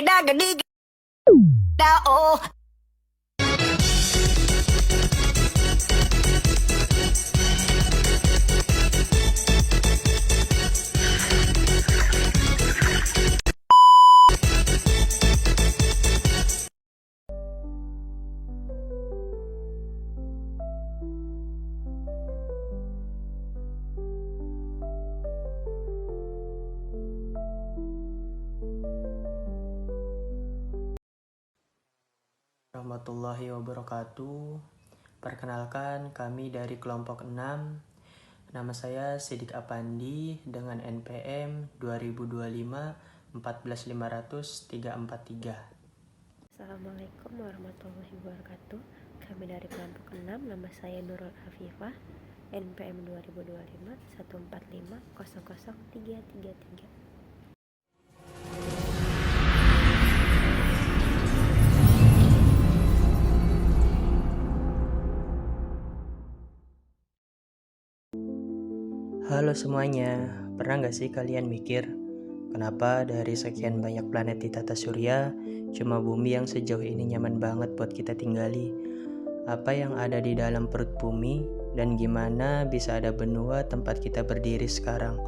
dagga digga da oh. Warahmatullahi wabarakatuh. Perkenalkan, kami dari kelompok 6. Nama saya Sidik Apandi dengan NPM 2025 14500 343. Assalamualaikum warahmatullahi wabarakatuh. Kami dari kelompok 6, nama saya Nurul Afifah, NPM 2025 145 00333. Halo semuanya, pernah gak sih kalian mikir kenapa dari sekian banyak planet di tata surya cuma bumi yang sejauh ini nyaman banget buat kita tinggali? Apa yang ada di dalam perut bumi dan gimana bisa ada benua tempat kita berdiri sekarang?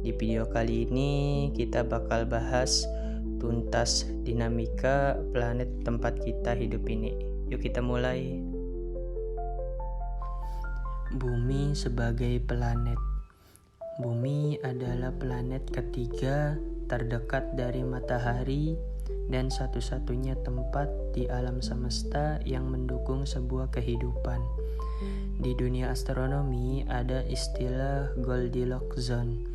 Di video kali ini kita bakal bahas tuntas dinamika planet tempat kita hidup ini. Yuk kita mulai. Bumi sebagai planet. Bumi adalah planet ketiga terdekat dari matahari dan satu-satunya tempat di alam semesta yang mendukung sebuah kehidupan. Di dunia astronomi ada istilah Goldilocks zone,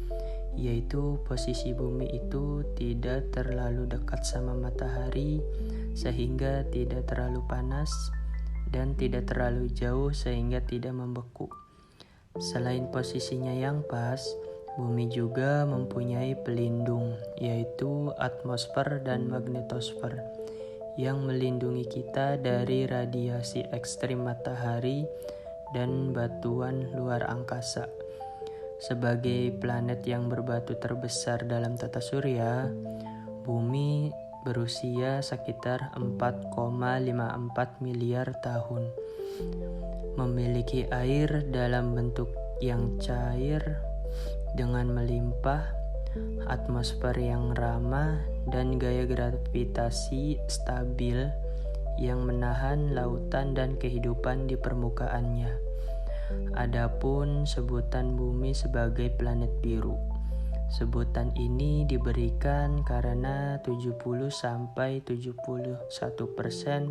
yaitu posisi bumi itu tidak terlalu dekat sama matahari sehingga tidak terlalu panas dan tidak terlalu jauh sehingga tidak membeku. Selain posisinya yang pas, bumi juga mempunyai pelindung, yaitu atmosfer dan magnetosfer, yang melindungi kita dari radiasi ekstrim matahari dan batuan luar angkasa. Sebagai planet yang berbatu terbesar dalam tata surya, bumi berusia sekitar 4,54 miliar tahun. Memiliki air dalam bentuk yang cair dengan melimpah, atmosfer yang ramah, dan gaya gravitasi stabil yang menahan lautan dan kehidupan di permukaannya. Adapun sebutan bumi sebagai planet biru. Sebutan ini diberikan karena 70-71%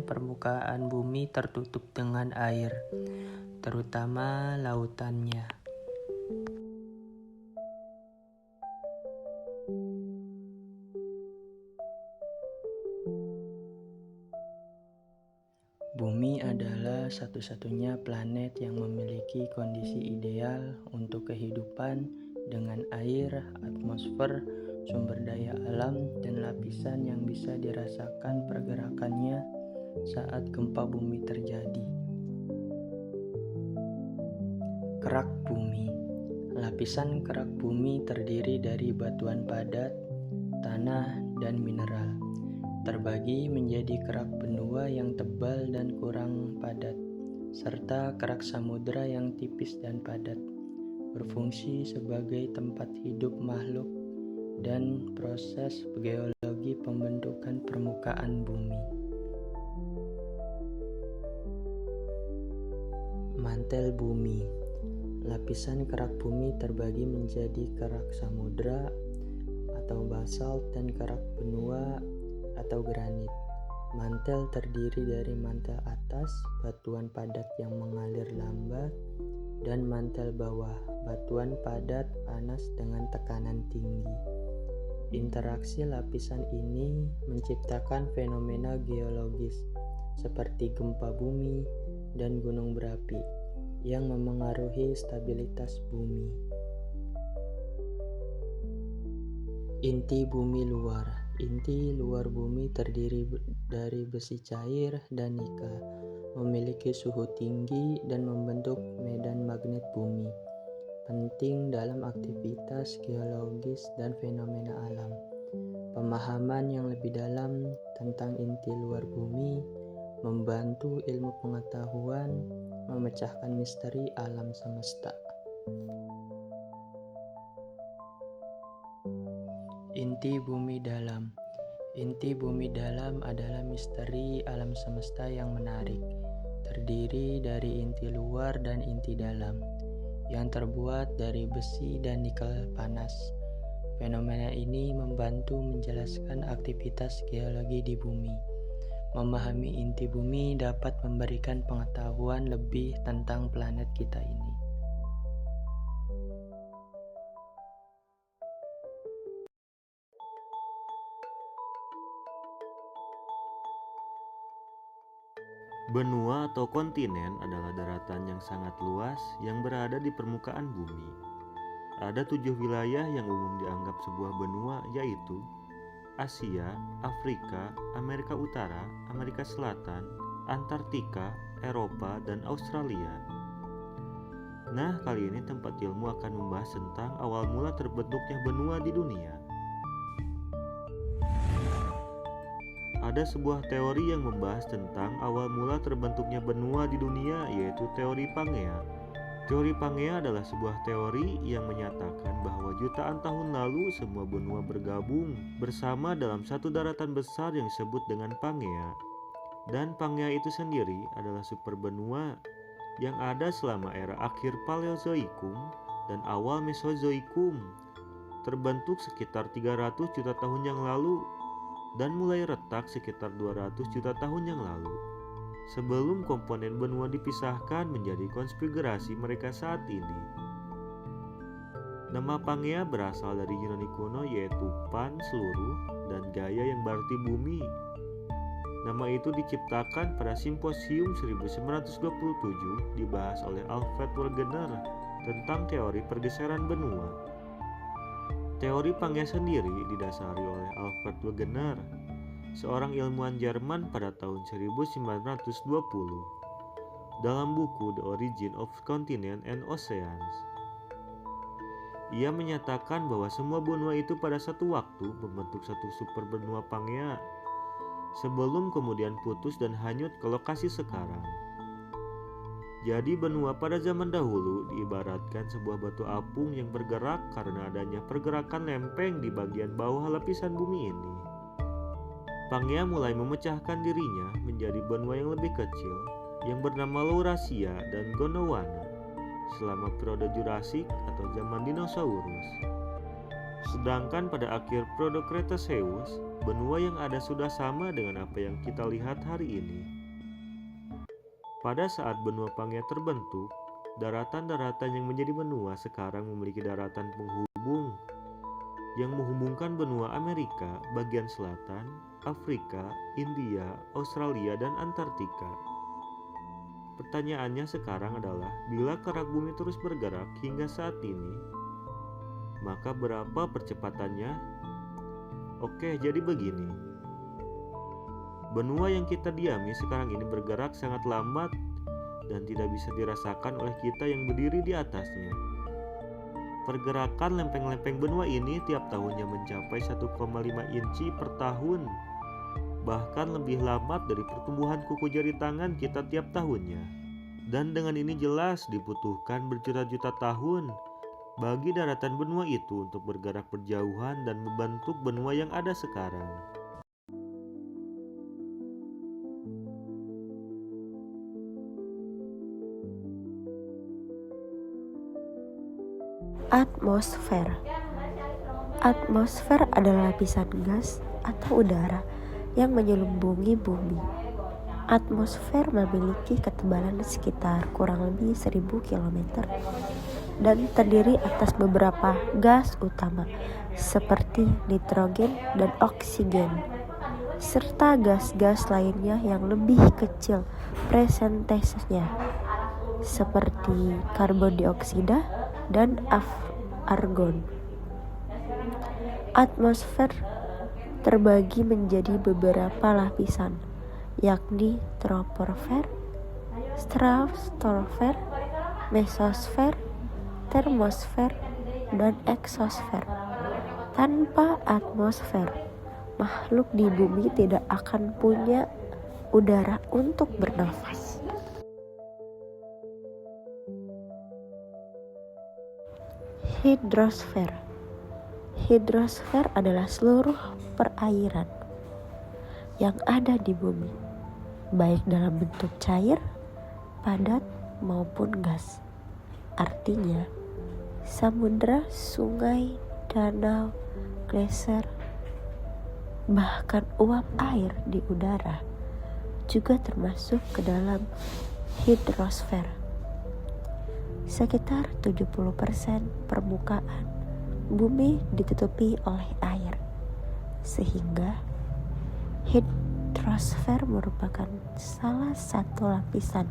permukaan bumi tertutup dengan air, terutama lautannya. Bumi adalah satu-satunya planet yang memiliki kondisi ideal untuk kehidupan dengan air, atmosfer, sumber daya alam, dan lapisan yang bisa dirasakan pergerakannya saat gempa bumi terjadi. Kerak bumi. Lapisan kerak bumi terdiri dari batuan padat, tanah, dan mineral. Terbagi menjadi kerak benua yang tebal dan kurang padat, serta kerak samudera yang tipis dan padat, berfungsi sebagai tempat hidup makhluk dan proses geologi pembentukan permukaan bumi. Mantel bumi. Lapisan kerak bumi terbagi menjadi kerak samudera atau basalt dan kerak benua atau granit. Mantel terdiri dari mantel atas, batuan padat yang mengalir lambat, dan mantel bawah, batuan padat panas dengan tekanan tinggi. Interaksi lapisan ini menciptakan fenomena geologis seperti gempa bumi dan gunung berapi yang memengaruhi stabilitas bumi. Inti bumi luar. Inti luar bumi terdiri dari besi cair dan nika, memiliki suhu tinggi dan membentuk medan magnet bumi, penting dalam aktivitas geologis dan fenomena alam. Pemahaman yang lebih dalam tentang inti luar bumi membantu ilmu pengetahuan memecahkan misteri alam semesta. Inti bumi dalam. Inti bumi dalam adalah misteri alam semesta yang menarik, terdiri dari inti luar dan inti dalam, yang terbuat dari besi dan nikel panas. Fenomena ini membantu menjelaskan aktivitas geologi di bumi. Memahami inti bumi dapat memberikan pengetahuan lebih tentang planet kita ini. Benua atau kontinen adalah daratan yang sangat luas yang berada di permukaan bumi. Ada 7 wilayah yang umum dianggap sebuah benua, yaitu Asia, Afrika, Amerika Utara, Amerika Selatan, Antartika, Eropa, dan Australia. Nah, kali ini tempat ilmu akan membahas tentang awal mula terbentuknya benua di dunia. Ada sebuah teori yang membahas tentang awal mula terbentuknya benua di dunia, yaitu teori Pangea. Teori Pangea adalah sebuah teori yang menyatakan bahwa jutaan tahun lalu semua benua bergabung bersama dalam satu daratan besar yang disebut dengan Pangea. Dan Pangea itu sendiri adalah superbenua yang ada selama era akhir Paleozoikum dan awal Mesozoikum, terbentuk sekitar 300 juta tahun yang lalu dan mulai retak sekitar 200 juta tahun yang lalu, sebelum komponen benua dipisahkan menjadi konfigurasi mereka saat ini. Nama Pangea berasal dari Yunani kuno, yaitu pan seluruh dan Gaia yang berarti bumi. Nama itu diciptakan pada simposium 1927 dibahas oleh Alfred Wegener tentang teori pergeseran benua. Teori Pangea sendiri didasari oleh Alfred Wegener, seorang ilmuwan Jerman pada tahun 1920, dalam buku The Origin of Continents and Oceans. Ia menyatakan bahwa semua benua itu pada satu waktu membentuk satu superbenua Pangea, sebelum kemudian putus dan hanyut ke lokasi sekarang. Jadi benua pada zaman dahulu diibaratkan sebuah batu apung yang bergerak karena adanya pergerakan lempeng di bagian bawah lapisan bumi ini. Pangea mulai memecahkan dirinya menjadi benua yang lebih kecil yang bernama Laurasia dan Gondwana selama periode Jurasik atau zaman dinosaurus. Sedangkan pada akhir periode Cretaceous, benua yang ada sudah sama dengan apa yang kita lihat hari ini. Pada saat benua Pangea terbentuk, daratan-daratan yang menjadi benua sekarang memiliki daratan penghubung yang menghubungkan benua Amerika bagian selatan, Afrika, India, Australia, dan Antartika. Pertanyaannya sekarang adalah, bila kerak bumi terus bergerak hingga saat ini, maka berapa percepatannya? Oke, jadi begini. Benua yang kita diami sekarang ini bergerak sangat lambat dan tidak bisa dirasakan oleh kita yang berdiri di atasnya. Pergerakan lempeng-lempeng benua ini tiap tahunnya mencapai 1,5 inci per tahun, bahkan lebih lambat dari pertumbuhan kuku jari tangan kita tiap tahunnya. Dan dengan ini jelas dibutuhkan berjuta-juta tahun bagi daratan benua itu untuk bergerak berjauhan dan membentuk benua yang ada sekarang. Atmosfer. Atmosfer adalah lapisan gas atau udara yang menyelubungi bumi. Atmosfer memiliki ketebalan sekitar kurang lebih 1000 km dan terdiri atas beberapa gas utama seperti nitrogen dan oksigen, serta gas-gas lainnya yang lebih kecil presentasenya seperti karbon dioksida dan argon. Atmosfer terbagi menjadi beberapa lapisan, yakni troposfer, stratosfer, mesosfer, termosfer, dan eksosfer. Tanpa atmosfer, makhluk di bumi tidak akan punya udara untuk bernafas. Hidrosfer. Hidrosfer adalah seluruh perairan yang ada di bumi, baik dalam bentuk cair, padat, maupun gas. Artinya, samudra, sungai, danau, gletser, bahkan uap air di udara juga termasuk ke dalam hidrosfer. Sekitar 70% permukaan bumi ditutupi oleh air, sehingga hidrosfer merupakan salah satu lapisan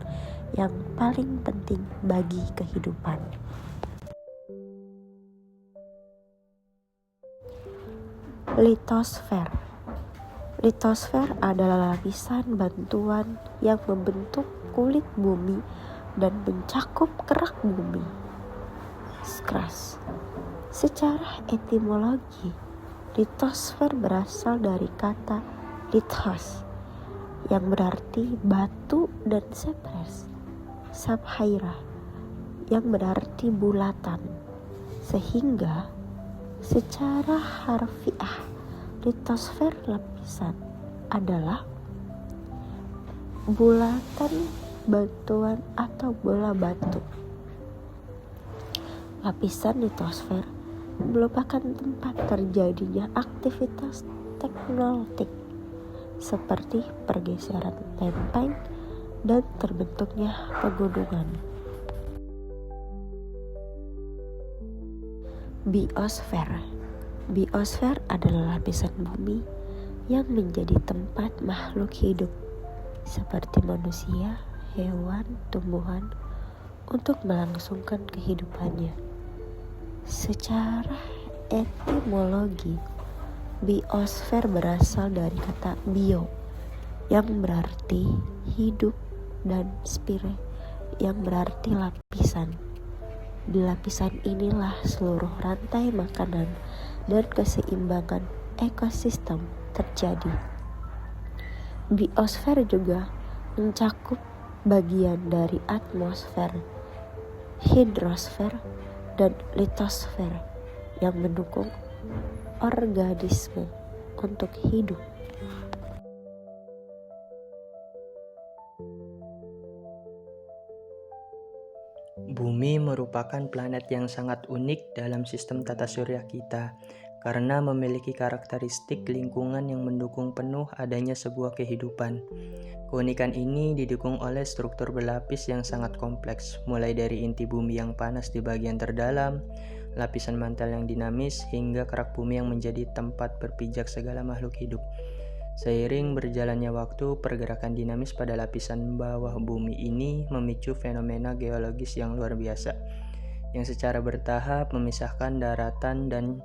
yang paling penting bagi kehidupan. Litosfer. Litosfer adalah lapisan bantuan yang membentuk kulit bumi dan mencakup kerak bumi. Crust. Secara etimologi, litosfer berasal dari kata lithos yang berarti batu dan sapphire yang berarti bulatan, sehingga secara harfiah litosfer lapisan adalah bulatan bantuan atau bola batu. Lapisan litosfer merupakan tempat terjadinya aktivitas tektonik seperti pergeseran lempeng dan terbentuknya pegunungan. Biosfer. Biosfer adalah lapisan bumi yang menjadi tempat makhluk hidup seperti manusia, hewan, tumbuhan untuk melangsungkan kehidupannya. Secara etimologi, biosfer berasal dari kata bio yang berarti hidup dan sphere yang berarti lapisan. Di lapisan inilah seluruh rantai makanan dan keseimbangan ekosistem terjadi. Biosfer juga mencakup bagian dari atmosfer, hidrosfer, dan litosfer yang mendukung organisme untuk hidup. Bumi merupakan planet yang sangat unik dalam sistem tata surya kita karena memiliki karakteristik lingkungan yang mendukung penuh adanya sebuah kehidupan. Keunikan ini didukung oleh struktur berlapis yang sangat kompleks, mulai dari inti bumi yang panas di bagian terdalam, lapisan mantel yang dinamis, hingga kerak bumi yang menjadi tempat berpijak segala makhluk hidup. Seiring berjalannya waktu, pergerakan dinamis pada lapisan bawah bumi ini memicu fenomena geologis yang luar biasa, yang secara bertahap memisahkan daratan dan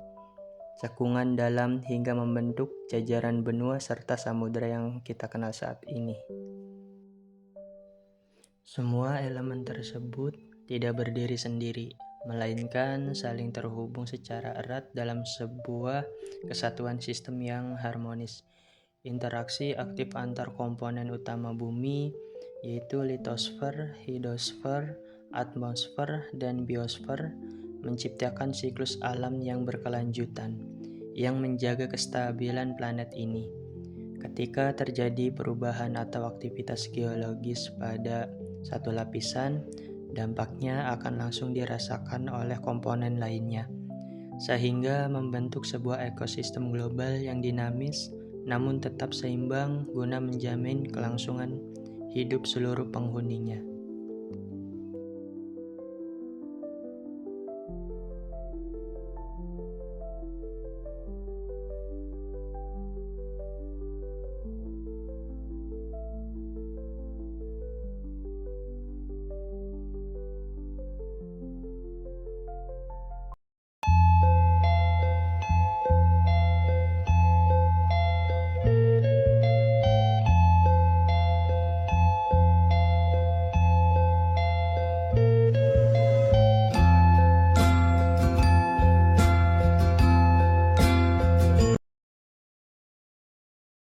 cekungan dalam hingga membentuk jajaran benua serta samudera yang kita kenal saat ini. Semua elemen tersebut tidak berdiri sendiri, melainkan saling terhubung secara erat dalam sebuah kesatuan sistem yang harmonis. Interaksi aktif antar komponen utama bumi, yaitu litosfer, hidrosfer, atmosfer, dan biosfer, menciptakan siklus alam yang berkelanjutan yang menjaga kestabilan planet ini. Ketika terjadi perubahan atau aktivitas geologis pada satu lapisan, dampaknya akan langsung dirasakan oleh komponen lainnya, sehingga membentuk sebuah ekosistem global yang dinamis namun tetap seimbang guna menjamin kelangsungan hidup seluruh penghuninya.